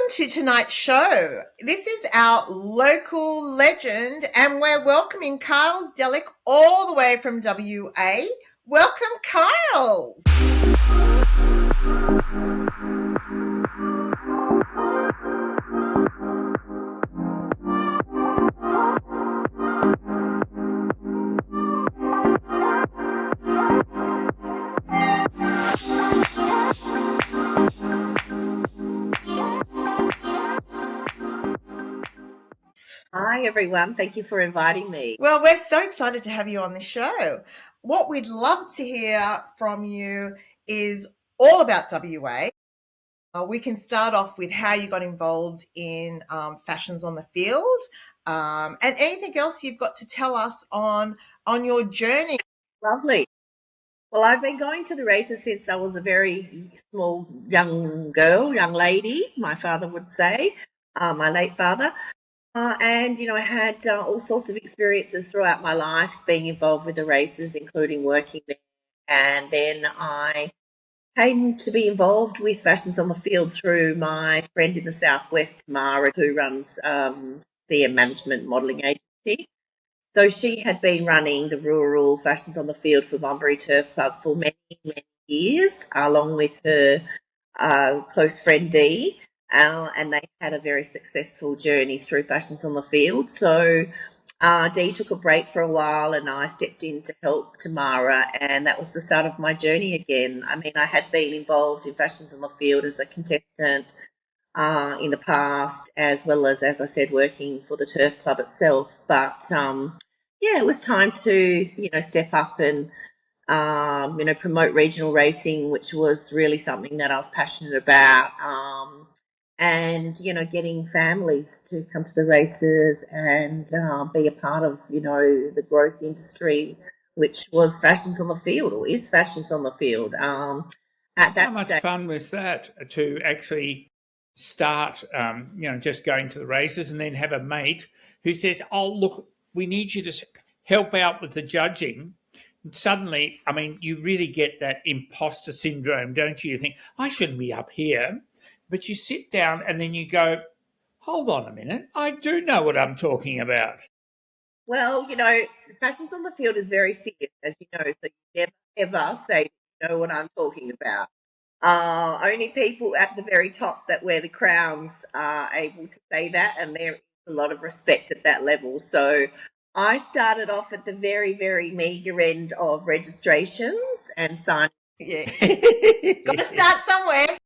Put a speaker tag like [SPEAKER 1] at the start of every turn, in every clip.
[SPEAKER 1] to tonight's show. This is our local legend, and we're welcoming Kyles Delic all the way from WA. Welcome, Kyles.
[SPEAKER 2] Hi, everyone. Thank you for inviting me.
[SPEAKER 1] Well, we're so excited to have you on the show. What we'd love to hear from you is all about WA. We can start off with how you got involved in fashions on the field, and anything else you've got to tell us on your journey.
[SPEAKER 2] Lovely. Well, I've been going to the races since I was a very small young lady, my father would say, my late father. And, I had all sorts of experiences throughout my life being involved with the races, including working there. And then I came to be involved with Fashions on the Field through my friend in the Southwest, Tamara, who runs CM Management Modelling Agency. So she had been running the rural Fashions on the Field for Bunbury Turf Club for many, many years, along with her close friend Dee. And they had a very successful journey through Fashions on the Field. So Dee took a break for a while and I stepped in to help Tamara, and that was the start of my journey again. I mean, I had been involved in Fashions on the Field as a contestant in the past, as well as I said, working for the Turf Club itself. But, it was time to, step up and promote regional racing, which was really something that I was passionate about. And, getting families to come to the races and be a part of, the growth industry, which was Fashions on the Field, or is Fashions on the Field. At that
[SPEAKER 3] How much fun was that to actually start, just going to the races and then have a mate who says, oh, look, we need you to help out with the judging. And suddenly, I mean, you really get that imposter syndrome, don't you? You think, I shouldn't be up here. But you sit down and then you go, hold on a minute, I do know what I'm talking about.
[SPEAKER 2] Well, Fashions on the Field is very fierce, as you know, so you never ever say you know what I'm talking about. Only people at the very top that wear the crowns are able to say that, and there is a lot of respect at that level. So I started off at the very, very meagre end of registrations and signing.
[SPEAKER 1] Yeah. Got to start somewhere.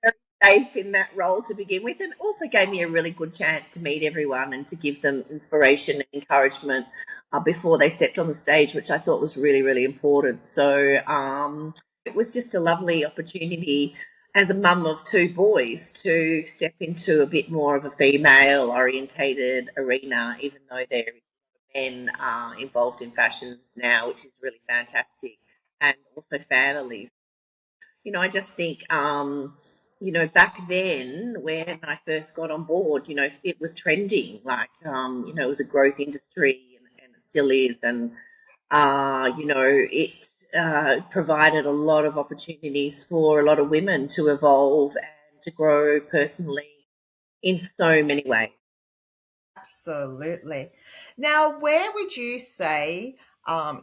[SPEAKER 2] Very safe in that role to begin with, and also gave me a really good chance to meet everyone and to give them inspiration and encouragement before they stepped on the stage, which I thought was really, really important. So it was just a lovely opportunity as a mum of two boys to step into a bit more of a female orientated arena, even though there are men involved in fashions now, which is really fantastic, and also families. I just think, back then when I first got on board, it was trending, like, it was a growth industry and it still is. And, it provided a lot of opportunities for a lot of women to evolve and to grow personally in so many ways.
[SPEAKER 1] Absolutely. Now, where would you say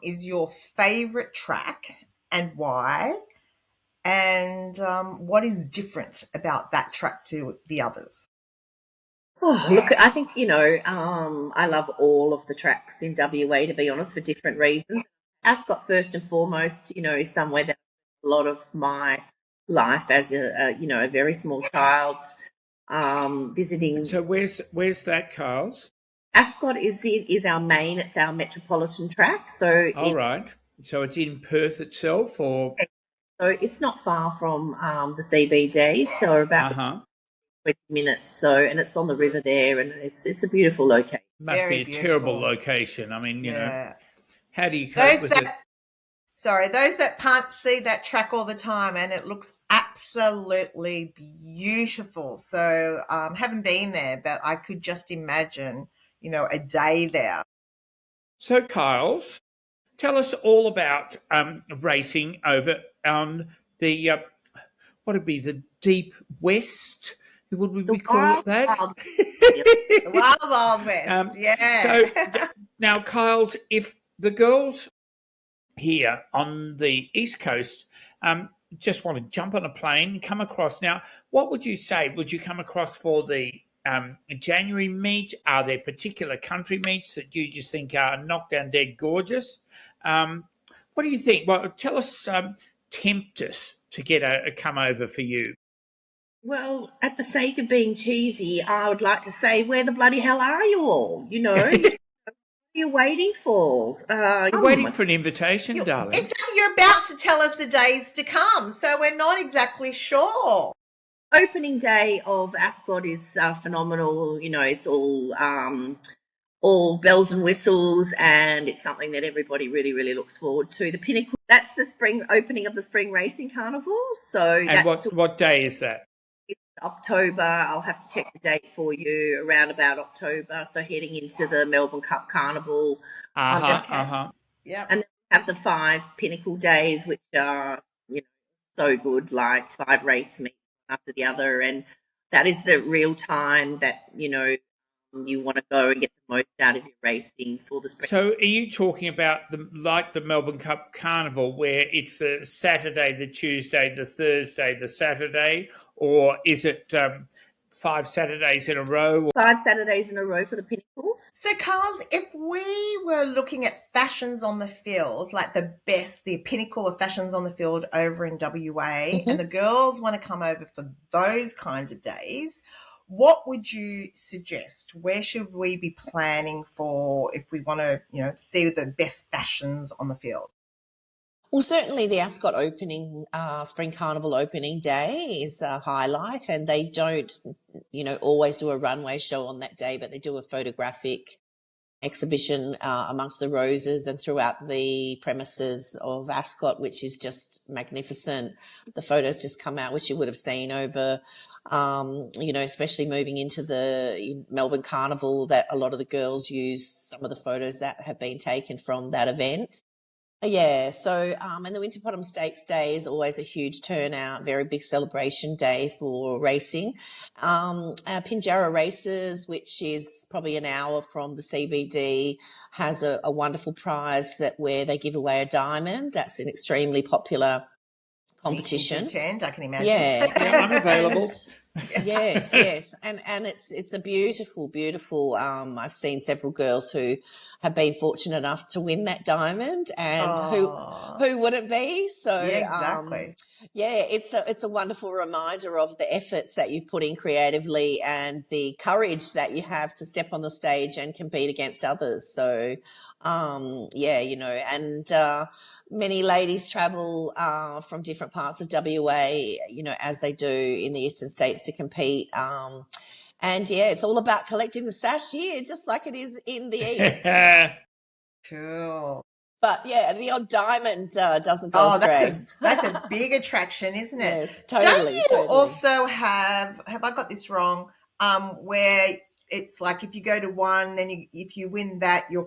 [SPEAKER 1] is your favourite track and why? And what is different about that track to the others?
[SPEAKER 2] Oh, look, I think, I love all of the tracks in WA, to be honest, for different reasons. Ascot, first and foremost, is somewhere that a lot of my life as a very small child visiting.
[SPEAKER 3] So where's that, Carls?
[SPEAKER 2] Ascot is our main, it's our metropolitan track. So
[SPEAKER 3] all right. So it's in Perth itself, or?
[SPEAKER 2] So it's not far from the CBD, so about 20 minutes. So, and it's on the river there, and it's a beautiful location.
[SPEAKER 3] Must
[SPEAKER 1] Very
[SPEAKER 3] be a terrible location. I mean, how do you cope with it?
[SPEAKER 1] Sorry, those that can't see that track all the time, and it looks absolutely beautiful. So haven't been there, but I could just imagine, a day there.
[SPEAKER 3] So, Kyles, tell us all about racing over on the, what would be the Deep West? Would we
[SPEAKER 2] The
[SPEAKER 3] be calling it that?
[SPEAKER 2] wild.
[SPEAKER 1] The Wild Wild West. Yeah.
[SPEAKER 3] So now, Kyles, if the girls here on the East Coast just want to jump on a plane, come across. Now, what would you say? Would you come across for the January meet? Are there particular country meets that you just think are knockdown dead gorgeous? What do you think? Well, tell us, tempt us to get a come over for you.
[SPEAKER 2] Well, at the sake of being cheesy, I would like to say, where the bloody hell are you all? You know, what are you waiting for?
[SPEAKER 3] You're waiting for an invitation, darling.
[SPEAKER 1] Exactly. You're about to tell us the days to come, so we're not exactly sure.
[SPEAKER 2] Opening day of Ascot is phenomenal. You know, it's all bells and whistles, and it's something that everybody really, really looks forward to. The Pinnacles, that's the spring opening of the spring racing carnival. So
[SPEAKER 3] And
[SPEAKER 2] that's
[SPEAKER 3] what day is that?
[SPEAKER 2] October. I'll have to check the date for you, around about October. So heading into the Melbourne Cup Carnival.
[SPEAKER 1] Yeah.
[SPEAKER 2] And then we have the 5 Pinnacle days, which are, you know, so good, like 5 race meets after the other. And that is the real time that, you know, you want to go and get the most out of your racing for the spring.
[SPEAKER 3] So are you talking about the Melbourne Cup Carnival, where it's the Saturday, the Tuesday, the Thursday, the Saturday, or is it 5 Saturdays in a row?
[SPEAKER 2] 5 Saturdays in a row for the Pinnacles.
[SPEAKER 1] So, Carls, if we were looking at fashions on the field, like the pinnacle of fashions on the field over in WA, and the girls want to come over for those kind of days, what would you suggest? Where should we be planning for if we want to, you know, see the best fashions on the field?
[SPEAKER 4] Well, certainly the Ascot opening, Spring Carnival opening day is a highlight, and they don't, you know, always do a runway show on that day, but they do a photographic exhibition amongst the roses and throughout the premises of Ascot, which is just magnificent. The photos just come out, which you would have seen over, you know, especially moving into the Melbourne Carnival, that a lot of the girls use some of the photos that have been taken from that event. Yeah, so and the Winterbottom Stakes Day is always a huge turnout, very big celebration day for racing. Our Pinjarra Races, which is probably an hour from the CBD, has a wonderful prize where they give away a diamond. That's an extremely popular competition.
[SPEAKER 1] I can imagine.
[SPEAKER 4] Yeah,
[SPEAKER 3] I'm available.
[SPEAKER 4] Yes, and it's a beautiful. I've seen several girls who have been fortunate enough to win that diamond, and who wouldn't be? So
[SPEAKER 1] yeah, exactly.
[SPEAKER 4] It's a wonderful reminder of the efforts that you've put in creatively and the courage that you have to step on the stage and compete against others. So you know, and many ladies travel from different parts of WA, you know, as they do in the eastern states to compete. And it's all about collecting the sash here, just like it is in the east.
[SPEAKER 1] Cool.
[SPEAKER 4] But the odd diamond doesn't go astray.
[SPEAKER 1] That's a big attraction, isn't it?
[SPEAKER 4] Yes, totally.
[SPEAKER 1] Don't you also have I got this wrong? Where it's like if you go to one, then if you win that, you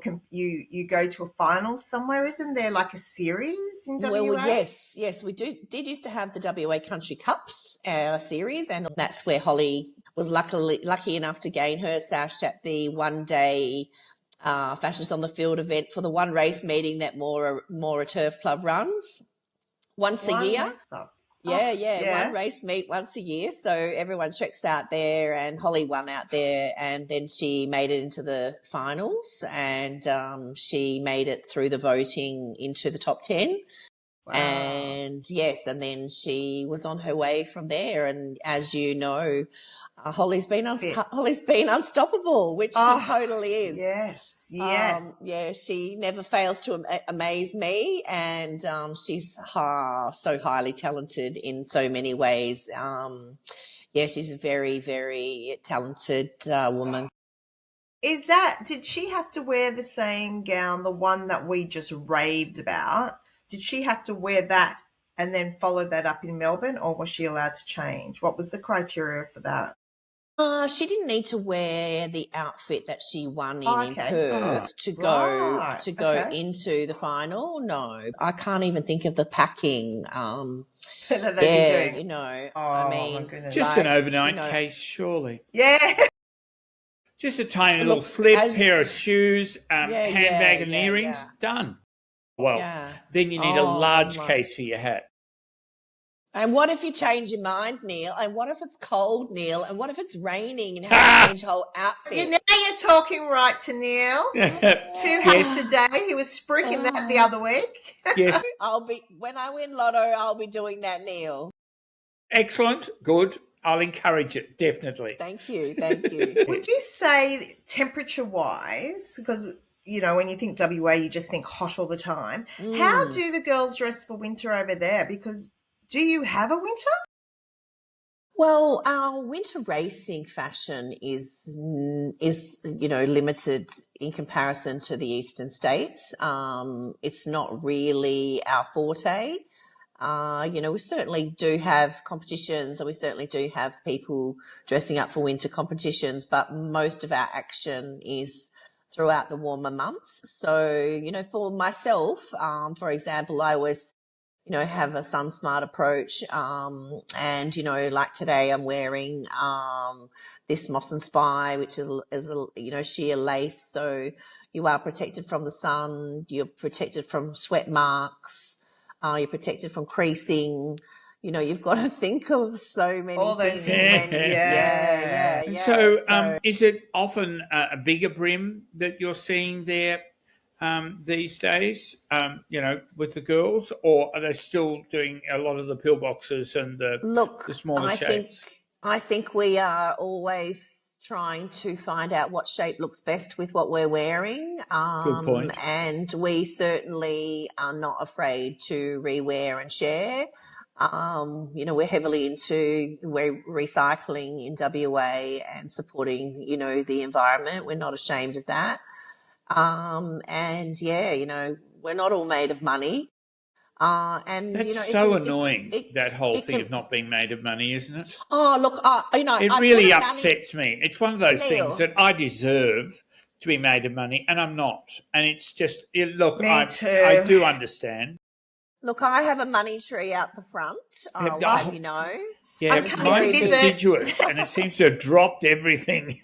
[SPEAKER 1] go to a final somewhere. Isn't there like a series in WA?
[SPEAKER 4] Well, yes, we did used to have the WA Country Cups series, and that's where Holly was lucky enough to gain her sash at the one-day Fashions on the Field event for the one race meeting that Mora Turf Club runs once a year. One race meet once a year. So everyone treks out there, and Holly won out there, and then she made it into the finals, and she made it through the voting into the top 10. Wow. And and then she was on her way from there. And as you know, Holly's been unstoppable, which she totally is.
[SPEAKER 1] Yes.
[SPEAKER 4] She never fails to amaze me, and she's so highly talented in so many ways. She's a very, very talented woman.
[SPEAKER 1] Did she have to wear the same gown, the one that we just raved about? Did she have to wear that and then follow that up in Melbourne, or was she allowed to change? What was the criteria for that?
[SPEAKER 4] She didn't need to wear the outfit that she won in Perth to go into the final. No, I can't even think of the packing.
[SPEAKER 1] that they've been doing?
[SPEAKER 4] you know,
[SPEAKER 1] Oh,
[SPEAKER 4] I
[SPEAKER 1] my
[SPEAKER 4] mean,
[SPEAKER 1] goodness.
[SPEAKER 3] Just
[SPEAKER 4] like,
[SPEAKER 3] an overnight
[SPEAKER 4] you know,
[SPEAKER 3] case, surely.
[SPEAKER 1] Yeah.
[SPEAKER 3] Just a tiny little
[SPEAKER 4] look,
[SPEAKER 3] slip,
[SPEAKER 4] as
[SPEAKER 3] pair of shoes,
[SPEAKER 4] yeah,
[SPEAKER 3] handbag and earrings,
[SPEAKER 4] yeah,
[SPEAKER 3] done. Well,
[SPEAKER 4] yeah.
[SPEAKER 3] then you need a
[SPEAKER 4] Oh
[SPEAKER 3] large
[SPEAKER 4] my.
[SPEAKER 3] case for your hat.
[SPEAKER 4] And what if you change your mind, Neil? And what if it's cold, Neil? And what if it's raining and have to change your whole
[SPEAKER 1] You
[SPEAKER 4] outfit?
[SPEAKER 1] know you're talking right to Neil. 2 hats a
[SPEAKER 3] Yes,
[SPEAKER 1] day. He was spruiking that the other week.
[SPEAKER 3] yes.
[SPEAKER 4] I'll be when I win lotto, I'll be doing that, Neil.
[SPEAKER 3] Excellent. Good. I'll encourage it, definitely.
[SPEAKER 4] Thank you, thank you.
[SPEAKER 1] Would you say temperature wise, because when you think WA, you just think hot all the time. How
[SPEAKER 4] Mm.
[SPEAKER 1] do the girls dress for winter over there? Because do you have a winter?
[SPEAKER 4] Well, our winter racing fashion is limited in comparison to the eastern states. It's not really our forte. We certainly do have competitions and we certainly do have people dressing up for winter competitions, but most of our action is throughout the warmer months. So, for myself, for example, I always have a sun smart approach. And, like today I'm wearing this Moss and Spy, which is a sheer lace. So you are protected from the sun, you're protected from sweat marks, you're protected from creasing. You've got to think of so many
[SPEAKER 1] All those
[SPEAKER 4] things
[SPEAKER 1] things. Yeah.
[SPEAKER 3] And
[SPEAKER 4] yeah.
[SPEAKER 3] so, is it often a bigger brim that you're seeing there these days, with the girls, or are they still doing a lot of the pillboxes and the
[SPEAKER 4] Look,
[SPEAKER 3] smaller shapes?
[SPEAKER 4] I think we are always trying to find out what shape looks best with what we're wearing.
[SPEAKER 3] Good point.
[SPEAKER 4] And we certainly are not afraid to rewear and share. We're heavily into recycling in WA and supporting, the environment. We're not ashamed of that. And yeah, we're not all made of money. And
[SPEAKER 3] That's so annoying, that whole
[SPEAKER 4] it
[SPEAKER 3] thing
[SPEAKER 4] can.
[SPEAKER 3] of not being made of money, isn't it?
[SPEAKER 4] Oh, look,
[SPEAKER 3] It
[SPEAKER 4] I
[SPEAKER 3] really
[SPEAKER 4] put a money,
[SPEAKER 3] upsets me. It's one of those things
[SPEAKER 4] Neil.
[SPEAKER 3] that I deserve to be made of money, and I'm not. And it's just, look,
[SPEAKER 1] Me too.
[SPEAKER 3] I do understand.
[SPEAKER 4] Look, I have a money tree out the front. I'll have you know.
[SPEAKER 3] Yeah,
[SPEAKER 1] I'm coming to
[SPEAKER 3] mine's
[SPEAKER 1] visit.
[SPEAKER 3] deciduous, and it seems to have dropped everything.